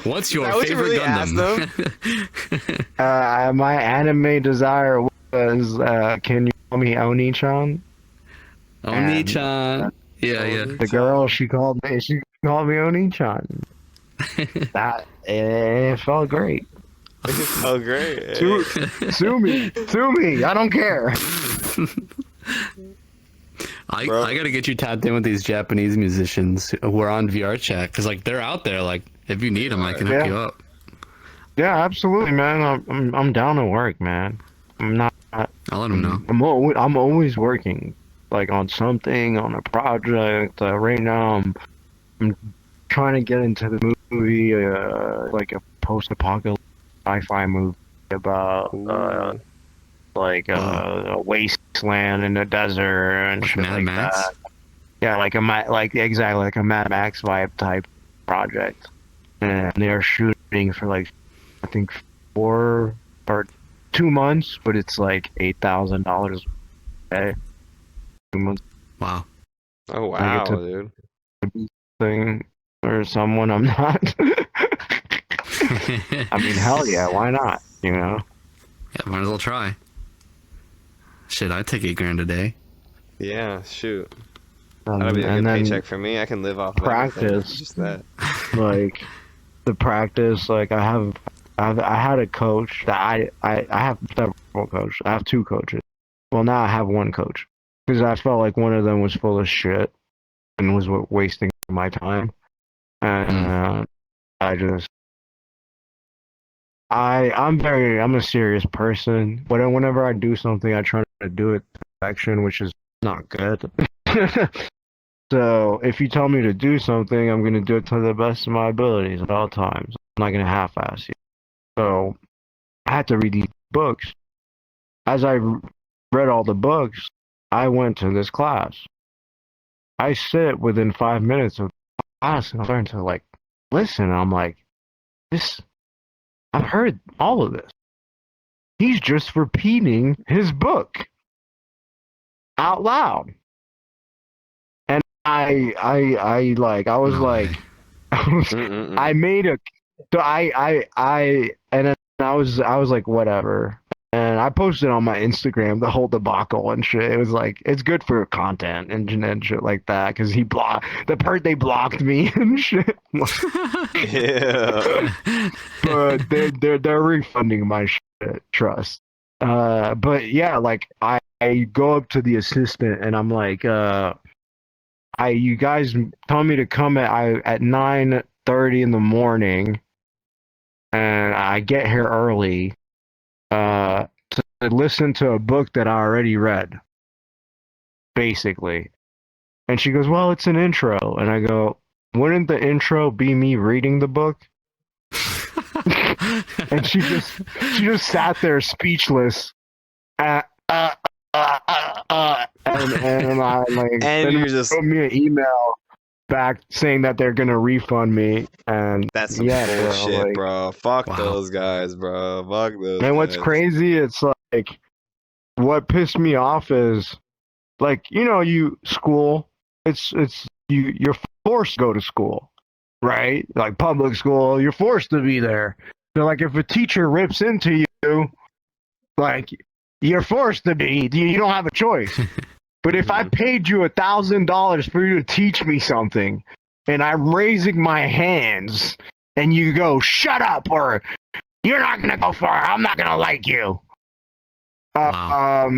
What's your What you favorite really Gundam? My anime desire was, can you call me Oni-chan? Oni-chan. Yeah. The girl, she called me Oni-chan. That it felt great. Oh, great. Sue me. I don't care. I gotta get you tapped in with these Japanese musicians who are on VRChat, because like they're out there. Like if you need them, I can hook you up. Yeah, absolutely, man. I'm down to work, man. I'm not. I'll let them know. I'm always working, like on something, on a project. Right now, I'm trying to get into the movie, like a post-apocalyptic sci-fi movie about a wasteland in the desert and shit Mad like Max? that. Yeah, exactly like a Mad Max vibe type project. And they're shooting for like I think 4 or 2 months, but it's like $8,000 a day. 2 months. Wow. Oh wow, dude. Thing or someone I'm not. I mean, hell yeah, why not? You know? Yeah, might as well try. Shit, I'd take $8,000 a day. Yeah, shoot. That'll be a good paycheck for me. I can live off of practice. Just that. Like the practice, like I had a coach that I have several coaches. I have 2 coaches. Well, now I have 1 coach because I felt like one of them was full of shit and was wasting my time. And I'm a serious person, but whenever I do something, I try to do it to perfection, which is not good. So if you tell me to do something, I'm gonna do it to the best of my abilities at all times. I'm not gonna half-ass it. So I had to read these books. As I read all the books, I went to this class. I sit within 5 minutes of class and I learn to like listen. I'm like, this I've heard all of this. He's just repeating his book out loud. And I was No like, way. Mm-mm-mm. I made a, so and then I was like, whatever. And I posted on my Instagram the whole debacle and shit. It was like, it's good for content and shit like that, because they blocked me and shit. Yeah. But they're refunding my shit, trust. But yeah, like I go up to the assistant and I'm like, you guys tell me to come at 9:30 in the morning, and I get here early, to listen to a book that I already read, basically. And she goes, "Well, it's an intro," and I go, "Wouldn't the intro be me reading the book?" And she just sat there speechless. Uh, uh, and I like And then you're just wrote me an email back saying that they're gonna refund me, and that's some yeah, bro, bullshit, like, bro. Fuck Wow. those guys, bro. Fuck those and what's guys. crazy, it's like, what pissed me off is, like, you school, you're forced to go to school, right? Like public school, you're forced to be there. So like, if a teacher rips into you, like, you're forced to be. You don't have a choice. But if I paid you $1,000 for you to teach me something, and I'm raising my hands, and you go, "Shut up," or "You're not gonna go far. I'm not gonna like you." Wow.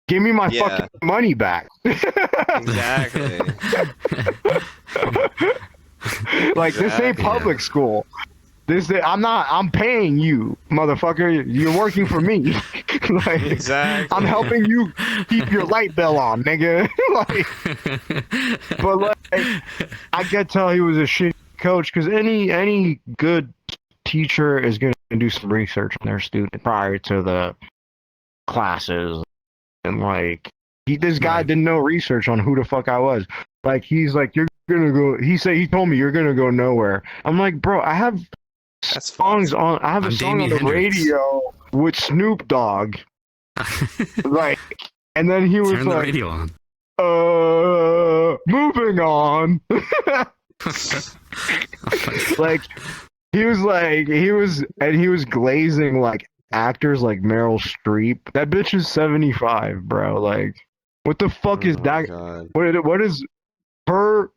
Give me my Yeah. fucking money back. Exactly. Like, this ain't Exactly. public school. I'm paying you, motherfucker. You're working for me. Like, Exactly. I'm helping you keep your light bill on, nigga. Like, but like, I could tell he was a shitty coach, because any good teacher is gonna do some research on their student prior to the classes, and like, this guy Right. did no research on who the fuck I was. Like, he's like, "You're gonna go." He told me, "You're gonna go nowhere." I'm like, bro, I have That's songs fucked. on. I have a I'm song on Damien the Hendrix. radio with Snoop Dogg. Like, and then he was Turn the like, radio on. moving on. Like, he was glazing like actors like Meryl Streep. That bitch is 75, bro. Like, what the fuck is Oh, that? God. What is her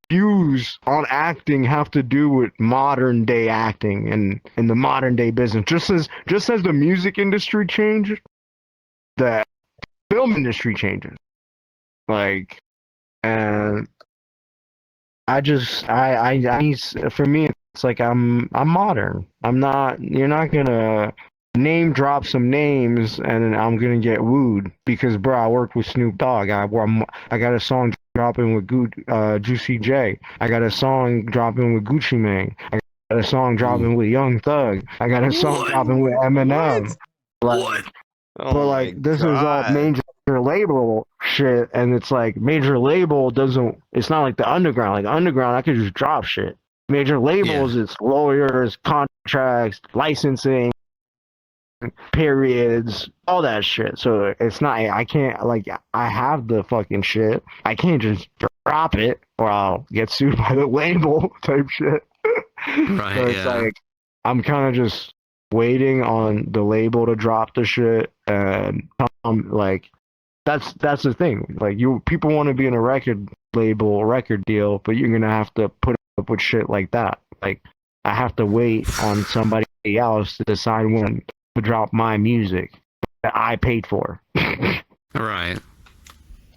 views on acting have to do with modern day acting and in the modern day business? Just as the music industry changed, the film industry changes. Like, and for me, it's like, I'm modern. I'm not. You're not gonna name drop some names and I'm gonna get wooed because, bro, I work with Snoop Dogg. I got a song dropping with Juicy J. I got a song dropping with Gucci Mane. I got a song dropping with Young Thug. I got a song What? dropping with Eminem. Like, What? Oh but my like, this is all God. major label shit, and it's like, major label doesn't. It's not like the underground. Like, underground, I could just drop shit. Major labels, it's lawyers, contracts, licensing, periods, all that shit. So it's not. I can't, like. I have the fucking shit. I can't just drop it or I'll get sued by the label type shit. Right, So it's yeah. like, I'm kind of just waiting on the label to drop the shit, and like, that's the thing. Like, people want to be in a record label, record deal, but you're gonna have to put up with shit like that. Like, I have to wait on somebody else to decide when to drop my music that I paid for. Right.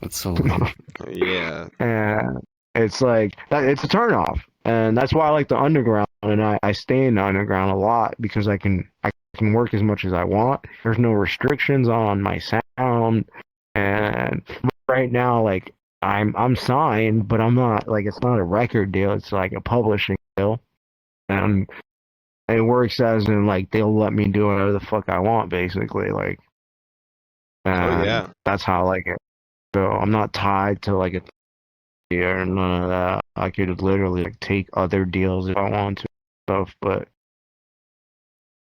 That's so lame. Yeah. And it's like that. It's a turnoff, and that's why I like the underground, and I stay in the underground a lot, because I can work as much as I want. There's no restrictions on my sound, and right now, like, I'm signed, but I'm not, like, it's not a record deal. It's like a publishing deal, and it works as in, like, they'll let me do whatever the fuck I want, basically. Like, and yeah. that's how I like it. So I'm not tied to like a deal or none of that. I could literally, like, take other deals if I want to stuff, but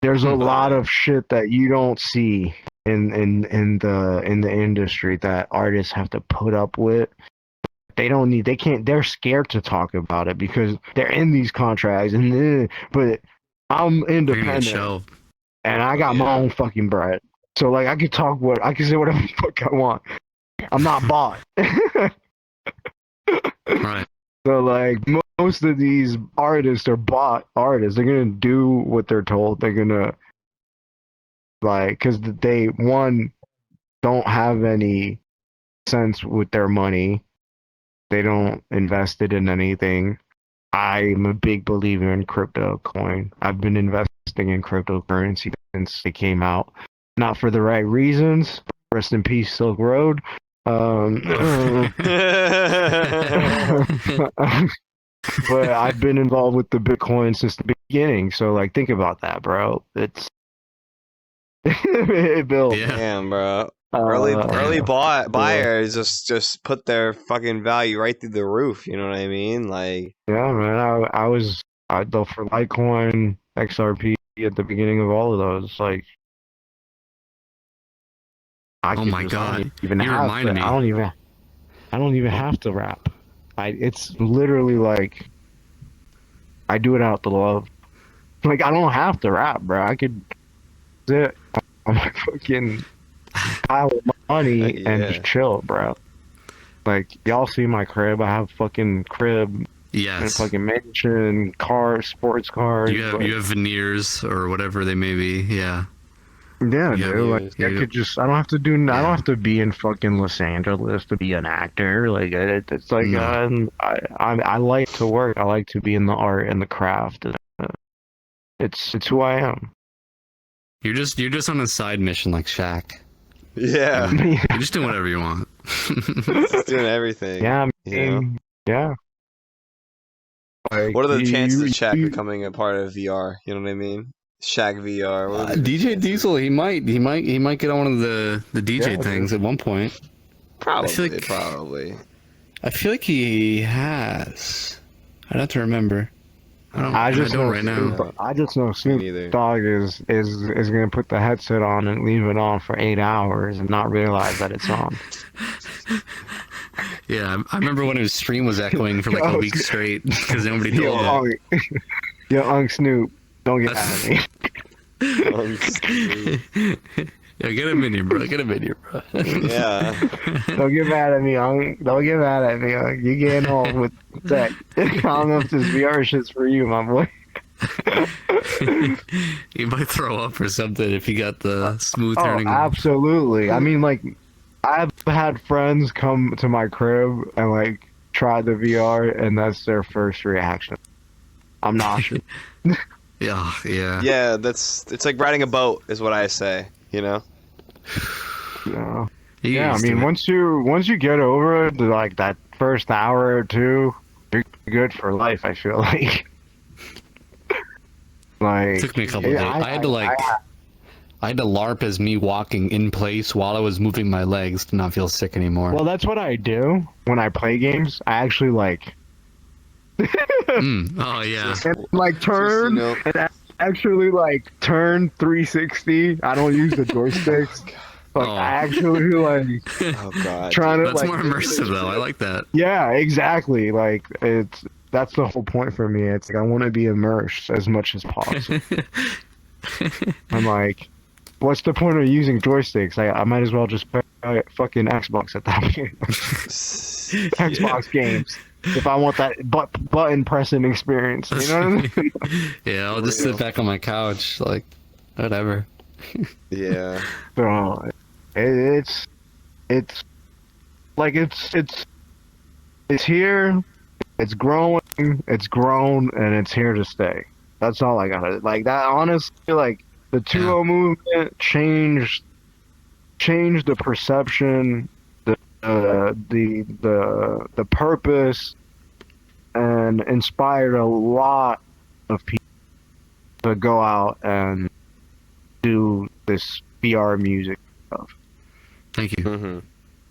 there's a lot of shit that you don't see in the industry that artists have to put up with. They're scared to talk about it because they're in these contracts but I'm independent and I got my own fucking bread. So like I can say whatever the fuck I want. I'm not bought. Right. So like most of these artists are bought artists. They're gonna do what they're told. They're gonna because they don't have any sense with their money. They don't invest it in anything. I'm a big believer in crypto coin. I've been investing in cryptocurrency since it came out. Not for the right reasons. Rest in peace, Silk Road. But I've been involved with the Bitcoin since the beginning. So like, think about that, bro. It's it built. Yeah. Damn, bro. Early buyers just put their fucking value right through the roof. You know what I mean? Like, yeah, man. I though for Litecoin, XRP at the beginning of all of those. Like, Oh my God! You reminded me. I don't even have to rap. It's literally like I do it out the love. Like I don't have to rap, bro. I could sit on my fucking pile of money and just chill, bro. Like y'all see my crib. I have fucking crib. Yes. And fucking mansion, cars, sports cars. You have veneers or whatever they may be. Yeah. Yeah, dude. Like I don't have to do. I don't have to be in fucking Los Angeles to be an actor. Like it's like I like to work. I like to be in the art and the craft. It's who I am. You're just on a side mission like Shaq. yeah, You're just doing whatever you want. just doing everything. Yeah, yeah. Like, what are the chances of Shaq becoming a part of VR? You know what I mean? Shaq VR. DJ Diesel, he might get on one of the DJ things at one point. Probably. I feel like he has. I'd have to remember. I just know Snoop Dogg is gonna put the headset on and leave it on for 8 hours and not realize that it's on. Yeah, I remember when his stream was echoing for like a week straight because nobody told him. Yo, Snoop, don't get mad at me. Yeah, get him in here, bro. Get him in here, bro. Yeah. Don't get mad at me, Don't get mad at me, You getting old with tech. I don't know if this VR shit's for you, my boy. You might throw up or something if you got the smooth turning. Absolutely. I mean, like, I've had friends come to my crib and, like, try the VR, and that's their first reaction. I'm nauseous. Yeah. Yeah, it's like riding a boat, is what I say. You know? Yeah, I mean, once you get over it, like that first hour or two, you're good for life. I feel like. It took me a couple of days. I had to LARP as me walking in place while I was moving my legs to not feel sick anymore. Well, that's what I do when I play games. I actually like. Oh yeah. And, like turn and actually like turn 360. I don't use the joysticks. Like I actually like trying to. That's more immersive though. I like that. Yeah, exactly. Like that's the whole point for me. It's like I want to be immersed as much as possible. I'm like, what's the point of using joysticks? I might as well just play fucking Xbox at that point. Xbox games. If I want that button pressing experience, you know what I mean? Yeah, I'll just sit back on my couch, like, whatever. Yeah. So, it's here, it's growing, it's grown, and it's here to stay. That's all I got. Like that, honestly, like the 2-0 movement changed the perception, the purpose, and inspired a lot of people to go out and do this VR music stuff. Thank you. Mm-hmm.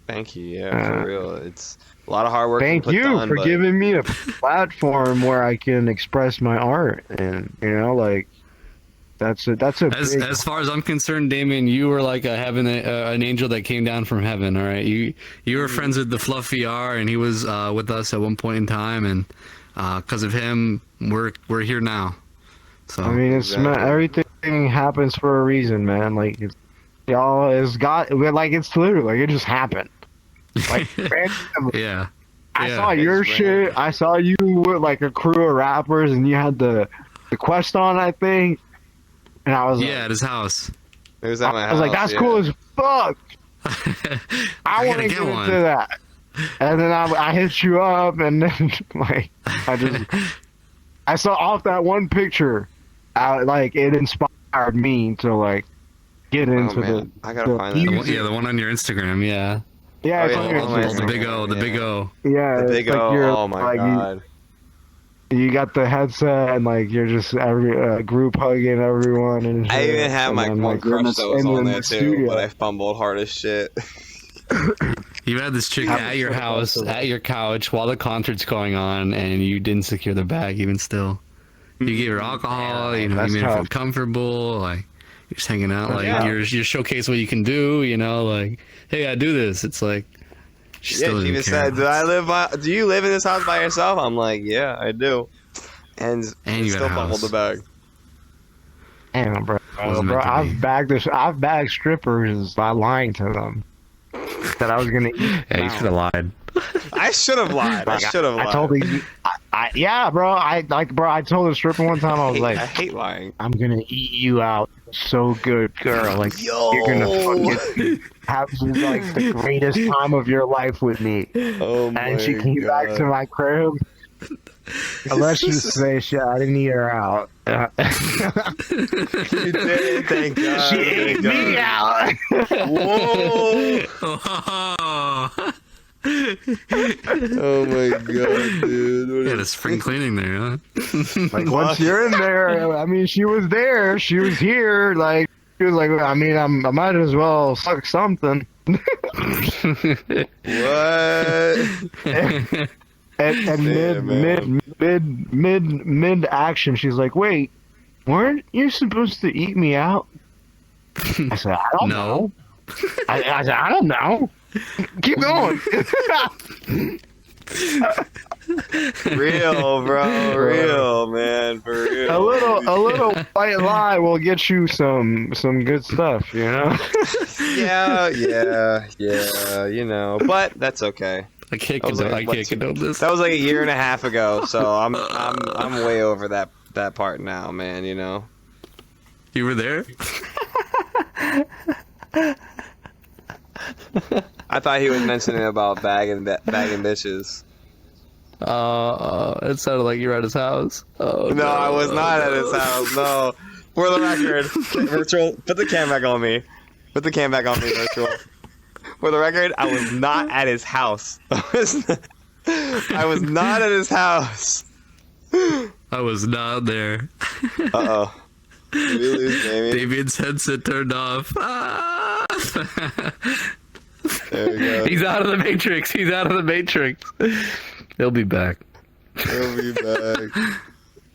Thank you. Yeah, for real. It's a lot of hard work. Thank you for giving me a platform where I can express my art, and like That's a As big. as far as I'm concerned, Damien, you were like a heaven, an angel that came down from heaven. All right, you were friends with the Fluff VR, and he was with us at one point in time, and because of him, we're here now. So I mean, it's Exactly. everything happens for a reason, man. Like y'all is got like it's literally like it just happened. Like randomly. yeah, I yeah. saw your It's shit. random. I saw you with like a crew of rappers, and you had the quest on, I think. And I was Yeah, at his house. It was at my I house. was like, that's yeah. cool as fuck. I want gotta to get get one. into that. And then I hit you up, and then like I saw off that one picture, like it inspired me to like get Oh into man, I gotta the find The that. one, music. yeah, the one on your Instagram. Yeah. Yeah, Oh, it's yeah, on the your one on my Oh, the Instagram. big O, the yeah. big O. Yeah, The it's big like O. you're Oh my like god. you got the headset and like you're just every group hugging everyone and I shit. even had And my then, one like, you're in crush the- that was and you're on in there the too, studio. but I fumbled hard as shit. You had this chick at your house, at your couch, while the concert's going on, and you didn't secure the bag. Even still, you gave her alcohol. You know, That's you made her feel tough. comfortable. Like you're just hanging out. Like Yeah. you're showcase what you can do. You know, like hey, I do this. It's like she Yeah, still she didn't even care. said, Do you live in this house by yourself?" I'm like, "Yeah, I do." And And you got still a fumbled the house. bag. Damn, bro. Wasn't meant to I've be. bagged this. I've bagged strippers by lying to them that I was gonna eat. Yeah, you should have lied. I should have lied. I Like, should have lied. I told these. Yeah, bro. I told the stripper one time. I was like, I hate lying. I'm gonna eat you out so good, girl. Like Yo. you're gonna fucking have like the greatest time of your life with me. Oh my And she came back to God. my crib. Let's just say I didn't eat her out. You did, thank God. She ate thank me God. out. Whoa! Oh my God, dude. What Yeah, is- the spring cleaning there, huh? Like once you're in there, I mean, she was there. She was here. Like she was like, I mean, I might as well suck something. What? And Damn, mid action, she's like, "Wait, weren't you supposed to eat me out?" I said, "I don't No. know." I said, "I don't know." Keep going. Real, bro. Real, man. For real. a little white lie will get you some good stuff, you know. Yeah. You know, but that's okay. I can't That was condone, like, I what, can't condone this. That was like a year and a half ago, so I'm way over that part now, man. You know. You were there? I thought he was mentioning about bagging bitches. It sounded like you were at his house. Oh, No, I was not at his house. No. For the record, virtual. Put the cam back on me. Put the cam back on me, virtual. For the record, I was not at his house. I was not at his house. I was not there. Uh oh. Did we lose Damien? Damien's headset turned off. Ah! There we go. He's out of the Matrix. He's out of the Matrix. He'll be back. He'll be back.